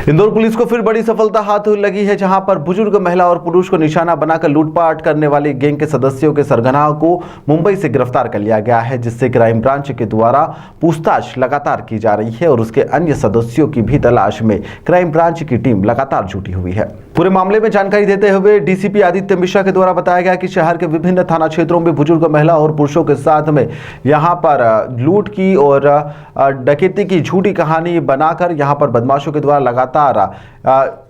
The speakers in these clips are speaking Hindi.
इंदौर पुलिस को फिर बड़ी सफलता हाथ लगी है, जहां पर बुजुर्ग महिला और पुरुष को निशाना बनाकर लूटपाट करने वाली गैंग के सदस्यों के सरगना को मुंबई से गिरफ्तार कर लिया गया है, जिससे क्राइम ब्रांच के द्वारा पूछताछ लगातार की जा रही है और उसके अन्य सदस्यों की भी तलाश में क्राइम ब्रांच की टीम लगातार जुटी हुई है। पूरे मामले में जानकारी देते हुए डीसीपी आदित्य मिश्रा के द्वारा बताया गया कि शहर के विभिन्न थाना क्षेत्रों में बुजुर्ग महिला और पुरुषों के साथ में यहां पर लूट की और डकैती की झूठी कहानी बनाकर यहां पर बदमाशों के द्वारा लगातार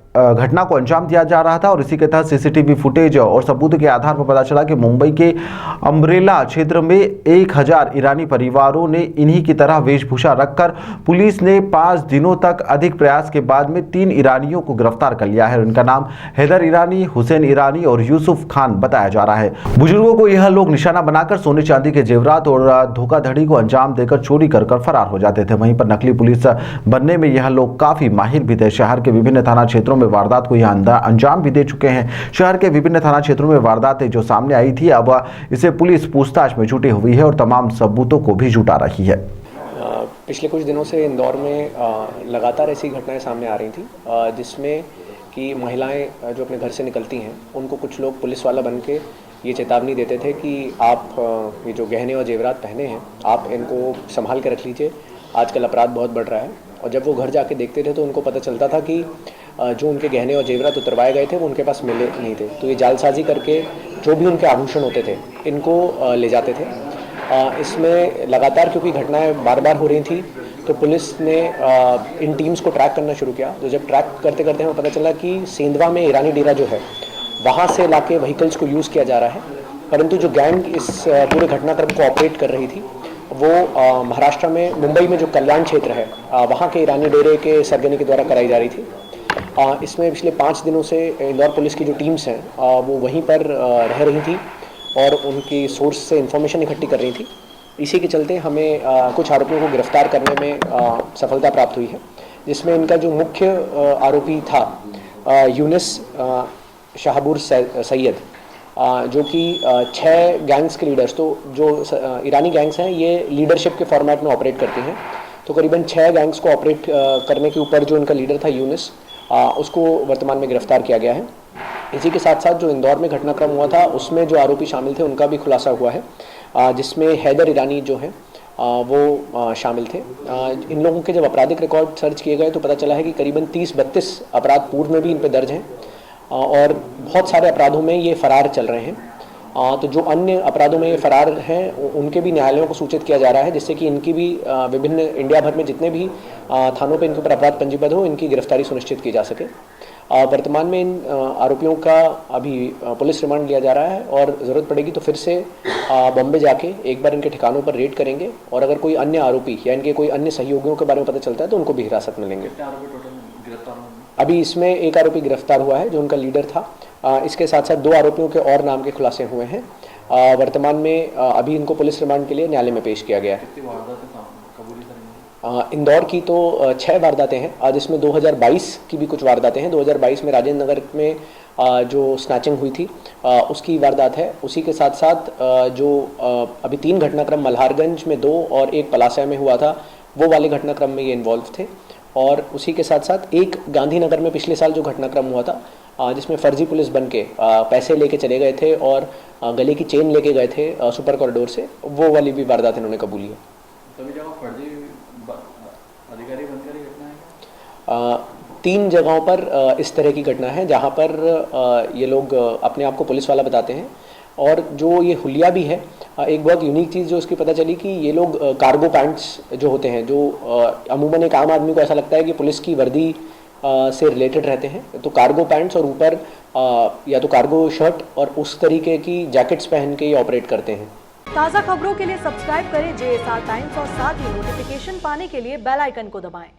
घटना को अंजाम दिया जा रहा था और इसी के तहत सीसीटीवी फुटेज और सबूत के आधार पर पता चला कि मुंबई के अम्ब्रेला क्षेत्र में 1000 ईरानी परिवारों ने इन्हीं की तरह वेशभूषा रखकर पुलिस ने 5 दिनों तक अधिक प्रयास के बाद में 3 ईरानियों को गिरफ्तार कर लिया है। उनका नाम हैदर ईरानी, हुसैन ईरानी और यूसुफ खान बताया जा रहा है। बुजुर्गों को यह लोग निशाना बनाकर सोने चांदी के जेवरात और धोखाधड़ी को अंजाम देकर चोरी कर फरार हो जाते थे। वहीं पर नकली पुलिस बनने में यह लोग काफी माहिर भी थे। शहर के विभिन्न थाना क्षेत्रों में वारदात को यह अंजाम भी दे चुके हैं। शहर के विभिन्न थाना क्षेत्रों में वारदातें जो सामने आई थी, अब इसे पुलिस पूछताछ में जुटी हुई है और तमाम सबूतों को भी जुटा रही है। पिछले कुछ दिनों से इंदौर में लगातार ऐसी घटनाएं सामने आ रही थी, जिसमें कि महिलाएं जो अपने घर से निकलती हैं उनको कुछ लोग पुलिस वाला बन के ये चेतावनी देते थे कि आप ये जो गहने और जेवरात पहने हैं आप इनको संभाल के रख लीजिए, आजकल अपराध बहुत बढ़ रहा है। और जब वो घर जाके देखते थे तो उनको पता चलता था कि जो उनके गहने और जेवरात उतरवाए गए थे वो उनके पास मिले नहीं थे। तो ये जालसाजी करके जो भी उनके आभूषण होते थे इनको ले जाते थे। इसमें लगातार क्योंकि घटनाएं बार बार हो रही थी तो पुलिस ने इन टीम्स को ट्रैक करना शुरू किया। तो जब ट्रैक करते करते हमें पता चला कि सेंधवा में ईरानी डेरा जो है वहाँ से लाके व्हीकल्स को यूज़ किया जा रहा है, परंतु जो गैंग इस पूरे घटनाक्रम को ऑपरेट कर रही थी वो महाराष्ट्र में मुंबई में जो कल्याण क्षेत्र है वहाँ के ईरानी डेरे के सरगने के द्वारा कराई जा रही थी। इसमें पिछले 5 दिनों से इंदौर पुलिस की जो टीम्स हैं वो वहीं पर रह रही थी और उनकी सोर्स से इंफॉर्मेशन इकट्ठी कर रही थी। इसी के चलते हमें कुछ आरोपियों को गिरफ्तार करने में सफलता प्राप्त हुई है, जिसमें इनका जो मुख्य आरोपी था यूनिस शाहबूर सैयद, जो कि 6 गैंग्स के लीडर्स, तो जो ईरानी गैंग्स हैं ये लीडरशिप के फॉर्मेट में ऑपरेट करती हैं। तो करीबन 6 गैंग्स को ऑपरेट करने के ऊपर जो उनका लीडर था यूनिस, उसको वर्तमान में गिरफ्तार किया गया है। इसी के साथ साथ जो इंदौर में घटनाक्रम हुआ था उसमें जो आरोपी शामिल थे उनका भी खुलासा हुआ है, जिसमें हैदर ईरानी जो है वो शामिल थे। इन लोगों के जब आपराधिक रिकॉर्ड सर्च किए गए तो पता चला है कि करीबन 30-32 अपराध पूर्व में भी इन पर दर्ज हैं और बहुत सारे अपराधों में ये फरार चल रहे हैं। तो जो अन्य अपराधों में ये फरार हैं उनके भी न्यायालयों को सूचित किया जा रहा है, जिससे कि इनकी भी विभिन्न इंडिया भर में जितने भी थानों पे इनके ऊपर अपराध पंजीबद्ध हो इनकी गिरफ्तारी सुनिश्चित की जा सके। वर्तमान में इन आरोपियों का अभी पुलिस रिमांड लिया जा रहा है और ज़रूरत पड़ेगी तो फिर से बॉम्बे जाके एक बार इनके ठिकानों पर रेड करेंगे और अगर कोई अन्य आरोपी या इनके कोई अन्य सहयोगियों के बारे में पता चलता है तो उनको भी हिरासत में लेंगे। अभी इसमें एक आरोपी गिरफ्तार हुआ है जो उनका लीडर था। इसके साथ साथ 2 आरोपियों के और नाम के खुलासे हुए हैं। वर्तमान में अभी इनको पुलिस रिमांड के लिए न्यायालय में पेश किया गया है। इंदौर की तो 6 वारदातें हैं, जिसमें 2022 की भी कुछ वारदातें हैं। 2022 में राजेंद्र नगर में जो स्नैचिंग हुई थी उसकी वारदात है। उसी के साथ साथ जो अभी 3 घटनाक्रम मल्हारगंज में 2 और 1 पलासा में हुआ था वो वाले घटनाक्रम में ये इन्वॉल्व थे। और उसी के साथ साथ एक गांधीनगर में पिछले साल जो घटनाक्रम हुआ था जिसमें फर्जी पुलिस बन के पैसे लेके चले गए थे और गले की चेन लेके गए थे सुपर कॉरिडोर से, वो वाली भी वारदात इन्होंने कबूली है। सभी जगह फर्जी अधिकारी बनकर ही घटना है? 3 जगहों पर इस तरह की घटना है जहाँ पर ये लोग अपने आप को पुलिस वाला बताते हैं। और जो ये हुलिया भी है, एक बहुत यूनिक चीज़ जो उसकी पता चली कि ये लोग कार्गो पैंट्स जो होते हैं, जो अमूमन एक आम आदमी को ऐसा लगता है कि पुलिस की वर्दी से रिलेटेड रहते हैं, तो कार्गो पैंट्स और ऊपर या तो कार्गो शर्ट और उस तरीके की जैकेट्स पहन के ये ऑपरेट करते हैं। ताज़ा खबरों के लिए सब्सक्राइब करें JSR टाइम्स और साथ ही नोटिफिकेशन पाने के लिए बेल आइकन को दबाएं।